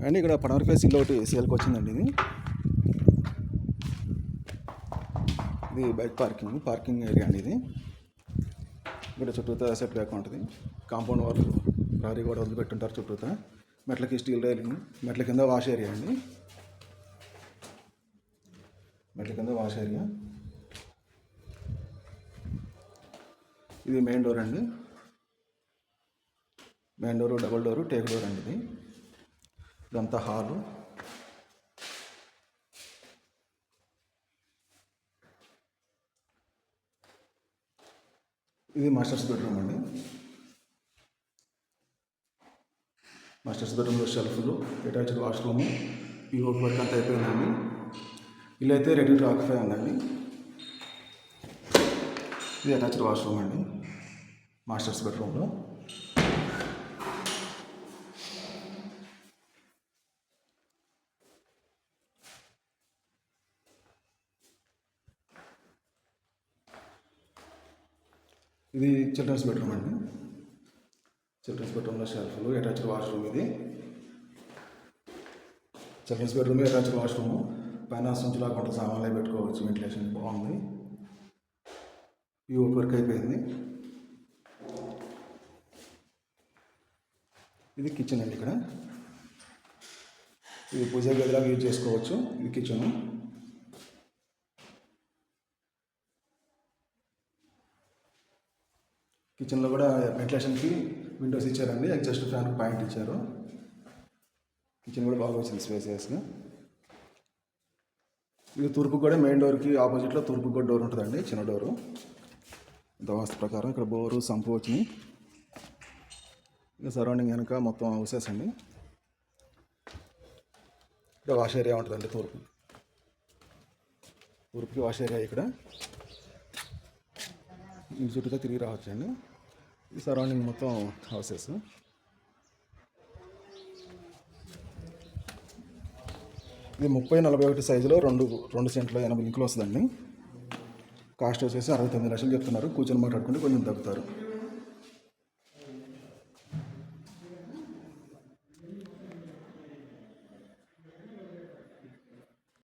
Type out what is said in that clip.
And ఇక్కడ పడమర face ఇల్లు ఒకటి సేల్కి వచ్చిందండి. ఇది బైక్ పార్కింగ్ ఏరియా అండి. ఇది ఇక్కడ చుట్టూతా సెట్ బ్యాక్ ఉంటుంది. కాంపౌండ్ వాళ్ళు ప్రహరీ కూడా వదిలిపెట్టుంటారు చుట్టూతా. మెట్లకి స్టీల్ రైలింగ్, మెట్ల కింద వాష్ ఏరియా అండి. మెట్ల కింద వాష్ ఏరియా. ఇది మెయిన్ డోర్ అండి. Main door double door take door అండి. ఇది ఇదంతా హాలు. ఇది మాస్టర్స్ బెడ్రూమ్ అండి. మాస్టర్స్ బెడ్రూమ్లో షెల్ఫ్లు, అటాచ్డ్ వాష్రూమ్, ఈ వర్క్ అంతా అయిపోయిందండి. ఇల్లు అయితే రెడీ టు ఆక్యుపై ఉందండి. ఇది అటాచ్డ్ వాష్రూమ్ అండి మాస్టర్స్ బెడ్రూమ్లో. ఇది చిల్డ్రన్స్ బెడ్రూమ్ అండి. చిల్డ్రన్స్ బెడ్రూమ్లో షెల్ఫ్లు, అటాచ్డ్ వాష్రూమ్. ఇది చిల్డ్రన్స్ బెడ్రూమ్, అటాచ్డ్ వాష్రూమ్. పైన సుంచులా కొంత సామాన్లు పెట్టుకోవచ్చు. వెంటిలేషన్ బాగుంది. ఈ వర్క్ అయిపోయింది. ఇది కిచెన్ అండి. ఇక్కడ ఇది పూజ గదిలాగా యూజ్ చేసుకోవచ్చు. ఇది కిచెను. కిచెన్లో కూడా వెంటిలేషన్కి విండోస్ ఇచ్చారండి. ఎగ్జాస్ట్ ఫ్యాన్ పాయింట్ ఇచ్చారు. కిచెన్ కూడా బాగా వచ్చింది స్పేసియస్గా. ఇది తూర్పు కూడా మెయిన్ డోర్కి ఆపోజిట్లో తూర్పు కూడా డోర్ ఉంటుందండి, చిన్న డోరు. వాస్తు ప్రకారం ఇక్కడ బోరు, సంపు వచ్చినాయి. ఇంకా సరౌండింగ్ వెనక మొత్తం హౌసెస్ అండి. ఇక్కడ వాష్ ఏరియా ఉంటుందండి. తూర్పుకి వాష్ ఏరియా. ఇక్కడ ఈ చుట్టూతో తిరిగి రావచ్చు అండి. ఈ సరౌండింగ్ మొత్తం హౌసెస్. ఇది 30-41 సైజులో 2 సెంట్ల 80 ఇంకులు వస్తుందండి. కాస్ట్ వచ్చేసి 69 లక్షలు చెప్తున్నారు. కూర్చొని మాట్లాడుకుంటే కొంచెం తగ్గుతారు.